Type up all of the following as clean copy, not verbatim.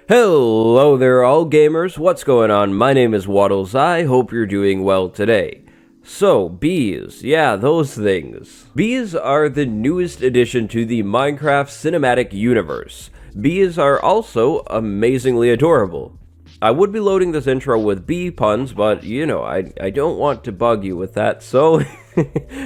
Hello there all gamers, what's going on? My name is Waddles, I hope you're doing well today. So, bees, yeah, those things. Bees are the newest addition to the Minecraft cinematic universe. Bees are also amazingly adorable. I would be loading this intro with bee puns, but you know, I don't want to bug you with that, so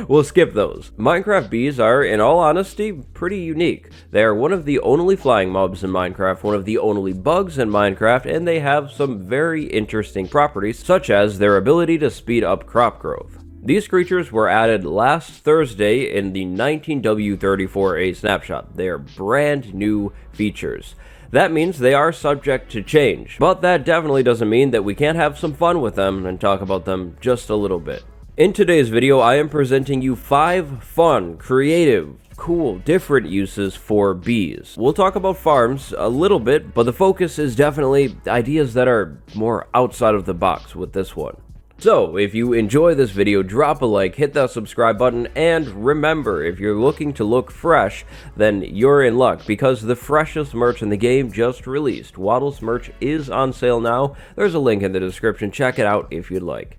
we'll skip those. Minecraft bees are, in all honesty, pretty unique. They are one of the only flying mobs in Minecraft, one of the only bugs in Minecraft, and they have some very interesting properties, such as their ability to speed up crop growth. These creatures were added last Thursday in the 19W34A snapshot. They are brand new features. That means they are subject to change, but that definitely doesn't mean that we can't have some fun with them and talk about them just a little bit. In today's video, I am presenting you 5 fun, creative, cool, different uses for bees. We'll talk about farms a little bit, but the focus is definitely ideas that are more outside of the box with this one. So, if you enjoy this video, drop a like, hit that subscribe button, and remember, if you're looking to look fresh, then you're in luck, because the freshest merch in the game just released. Waddles merch is on sale now. There's a link in the description, check it out if you'd like.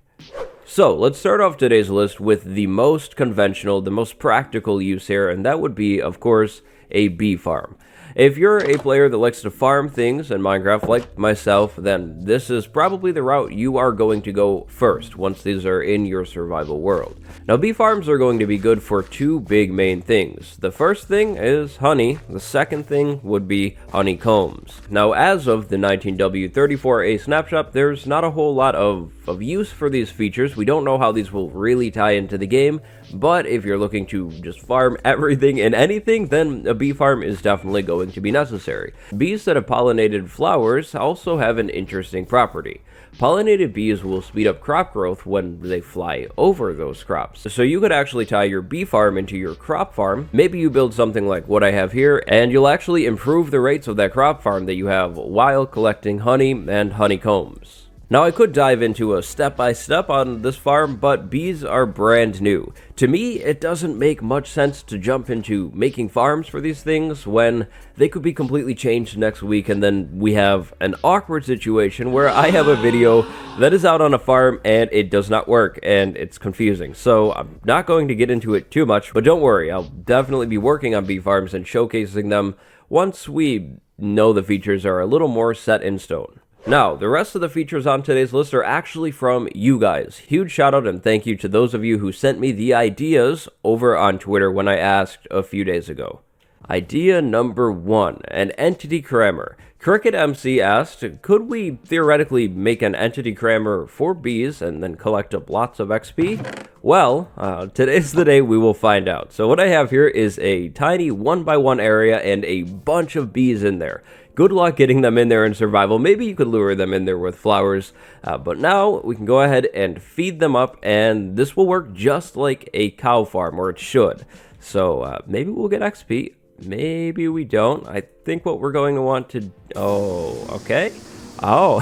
So, let's start off today's list with the most conventional, the most practical use here, and that would be, of course, a bee farm. If you're a player that likes to farm things in Minecraft like myself, then this is probably the route you are going to go first once these are in your survival world. Now, bee farms are going to be good for 2 big main things. The first thing is honey, the second thing would be honeycombs. Now, as of the 19W34A snapshot, there's not a whole lot of use for these features. We don't know how these will really tie into the game, but if you're looking to just farm everything and anything, then a bee farm is definitely going to be necessary. Bees that have pollinated flowers also have an interesting property. Pollinated bees will speed up crop growth when they fly over those crops. So you could actually tie your bee farm into your crop farm. Maybe you build something like what I have here, and you'll actually improve the rates of that crop farm that you have while collecting honey and honeycombs. Now, I could dive into a step-by-step on this farm, but bees are brand new. To me, it doesn't make much sense to jump into making farms for these things when they could be completely changed next week, and then we have an awkward situation where I have a video that is out on a farm and it does not work and it's confusing. So I'm not going to get into it too much, but don't worry, I'll definitely be working on bee farms and showcasing them once we know the features are a little more set in stone. Now, the rest of the features on today's list are actually from you guys. Huge shout out and thank you to those of you who sent me the ideas over on Twitter when I asked a few days ago. Idea number 1, an entity Kramer. Cricket MC asked, could we theoretically make an entity Kramer for bees and then collect up lots of XP? Well, today's the day we will find out. So what I have here is a tiny 1x1 area and a bunch of bees in there. Good luck getting them in there in survival. Maybe you could lure them in there with flowers, but now we can go ahead and feed them up, and this will work just like a cow farm, or it should. So maybe we'll get XP. Maybe we don't. I think what we're going to want to... Oh, okay. Oh,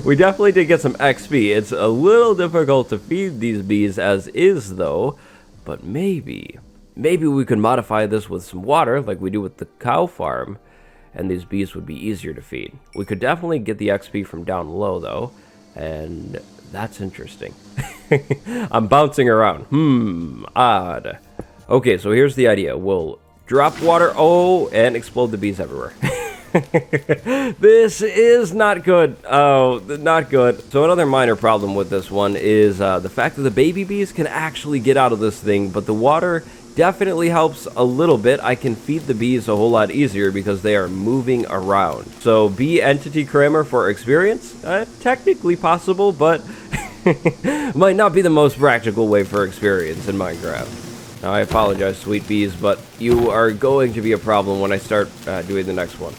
we definitely did get some XP. It's a little difficult to feed these bees as is, though, but maybe we could modify this with some water like we do with the cow farm, and these bees would be easier to feed. We could definitely get the XP from down low, though, and that's interesting. I'm bouncing around. Odd. Okay, so here's the idea. We'll drop water, and explode the bees everywhere. This is not good. Oh, not good. So another minor problem with this one is the fact that the baby bees can actually get out of this thing, but the water definitely helps a little bit. I can feed the bees a whole lot easier because they are moving around. So bee entity Kramer for experience? Technically possible, but might not be the most practical way for experience in Minecraft. Now, I apologize, sweet bees, but you are going to be a problem when I start doing the next one.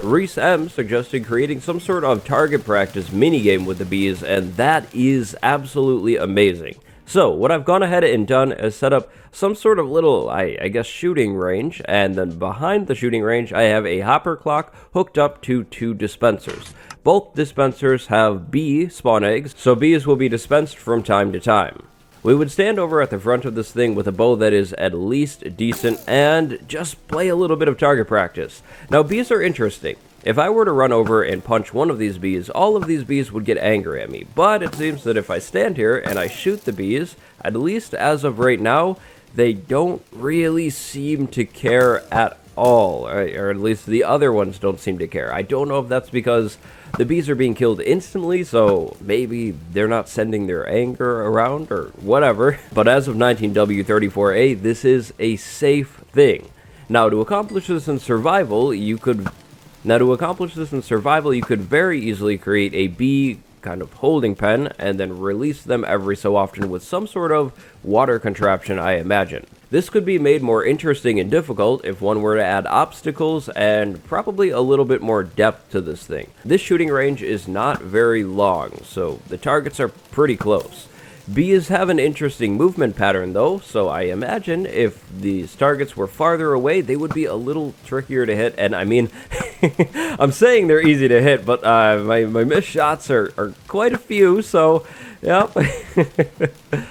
Reese M suggested creating some sort of target practice minigame with the bees, and that is absolutely amazing. So, what I've gone ahead and done is set up some sort of little, I guess, shooting range, and then behind the shooting range, I have a hopper clock hooked up to 2 dispensers. Both dispensers have bee spawn eggs, so bees will be dispensed from time to time. We would stand over at the front of this thing with a bow that is at least decent and just play a little bit of target practice. Now, bees are interesting. If I were to run over and punch one of these bees, all of these bees would get angry at me. But it seems that if I stand here and I shoot the bees, at least as of right now, they don't really seem to care at all. Or at least the other ones don't seem to care. I don't know if that's because the bees are being killed instantly, so maybe they're not sending their anger around or whatever. But as of 19W34A, this is a safe thing. Now, to accomplish this in survival, you could very easily create a bee kind of holding pen and then release them every so often with some sort of water contraption, I imagine. This could be made more interesting and difficult if one were to add obstacles and probably a little bit more depth to this thing. This shooting range is not very long, so the targets are pretty close. Bees have an interesting movement pattern though, so I imagine if these targets were farther away, they would be a little trickier to hit. And I mean, I'm saying they're easy to hit, but my missed shots are quite a few, so yep.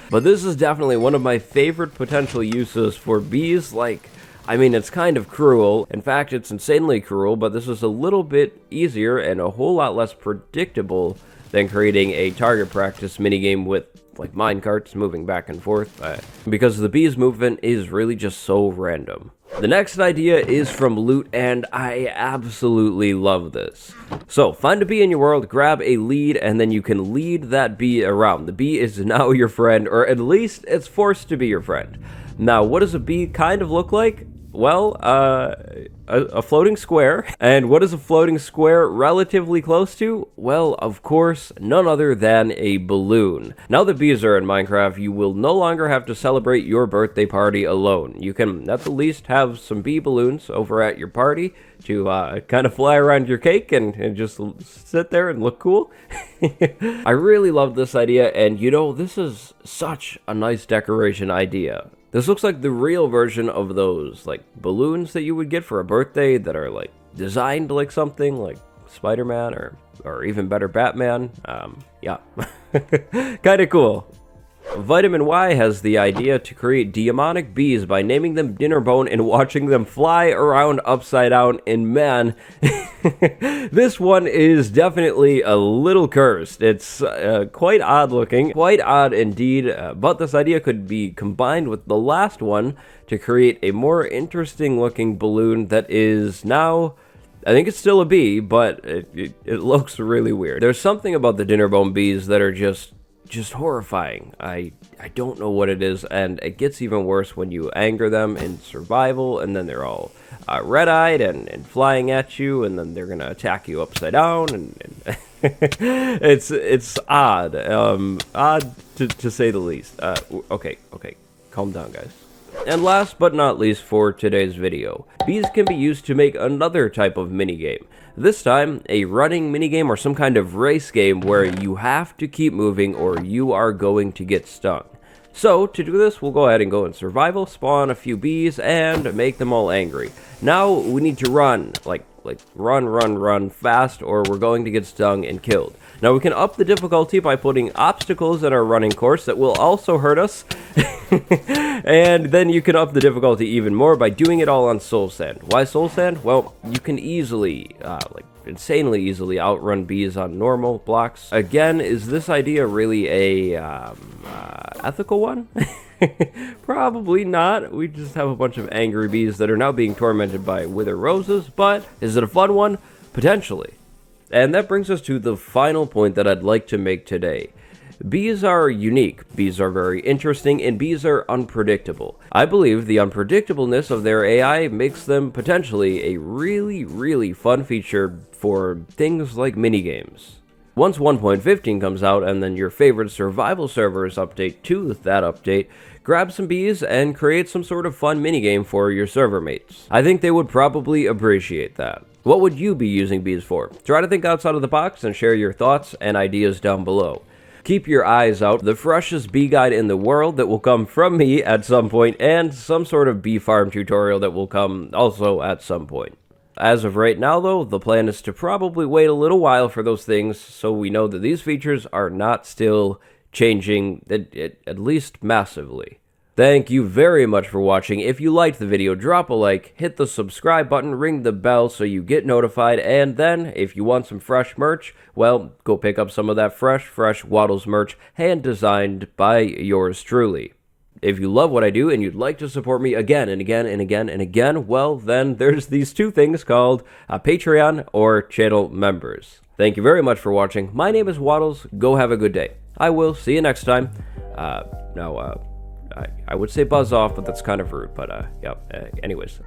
But this is definitely one of my favorite potential uses for bees. Like, I mean, it's kind of cruel. In fact, it's insanely cruel, but this is a little bit easier and a whole lot less predictable than creating a target practice minigame with like minecarts moving back and forth, because the bees movement is really just so random. The next idea is from Loot, and I absolutely love this. So, find a bee in your world, grab a lead, and then you can lead that bee around. The bee is now your friend, or at least it's forced to be your friend. Now, what does a bee kind of look like? Well, a floating square. And what is a floating square relatively close to? Well, of course, none other than a balloon. Now that bees are in Minecraft, you will no longer have to celebrate your birthday party alone. You can at the least have some bee balloons over at your party to kind of fly around your cake and just sit there and look cool. I really love this idea, and you know, this is such a nice decoration idea. This looks like the real version of those, like, balloons that you would get for a birthday that are, like, designed like something like Spider-Man or even better, Batman. Yeah. Kinda cool. Vitamin Y has the idea to create demonic bees by naming them Dinnerbone and watching them fly around upside down, and man, this one is definitely a little cursed. It's quite odd looking, quite odd indeed, but this idea could be combined with the last one to create a more interesting looking balloon that is now, I think it's still a bee, but it looks really weird. There's something about the Dinnerbone bees that are just horrifying. I don't know what it is, and it gets even worse when you anger them in survival, and then they're all red-eyed and flying at you, and then they're gonna attack you upside down, and it's odd, odd to say the least. Okay, calm down, guys. And last but not least for today's video, bees can be used to make another type of minigame. This time, a running minigame or some kind of race game where you have to keep moving or you are going to get stung. So, to do this, we'll go ahead and go in survival, spawn a few bees, and make them all angry. Now, we need to run, like run fast, or we're going to get stung and killed. Now, we can up the difficulty by putting obstacles in our running course that will also hurt us. And then you can up the difficulty even more by doing it all on soul sand. Why soul sand? Well, you can easily, like insanely easily outrun bees on normal blocks. Again, is this idea really a ethical one? Probably not. We just have a bunch of angry bees that are now being tormented by wither roses, but is it a fun one? Potentially. And that brings us to the final point that I'd like to make today. Bees are unique, bees are very interesting, and bees are unpredictable. I believe the unpredictableness of their AI makes them potentially a really fun feature for things like minigames. Once 1.15 comes out and then your favorite survival servers update to that update, grab some bees and create some sort of fun minigame for your server mates. I think they would probably appreciate that. What would you be using bees for? Try to think outside of the box and share your thoughts and ideas down below. Keep your eyes out, the freshest bee guide in the world that will come from me at some point, and some sort of bee farm tutorial that will come also at some point. As of right now though, the plan is to probably wait a little while for those things so we know that these features are not still changing, at least massively. Thank you very much for watching. If you liked the video, drop a like, hit the subscribe button, ring the bell so you get notified, and then, if you want some fresh merch, well, go pick up some of that fresh Waddles merch, hand-designed by yours truly. If you love what I do and you'd like to support me again and again and again and again, well, then there's these two things called a Patreon or channel members. Thank you very much for watching. My name is Waddles. Go have a good day. I will see you next time. I would say buzz off, but that's kind of rude, but, yeah, anyways.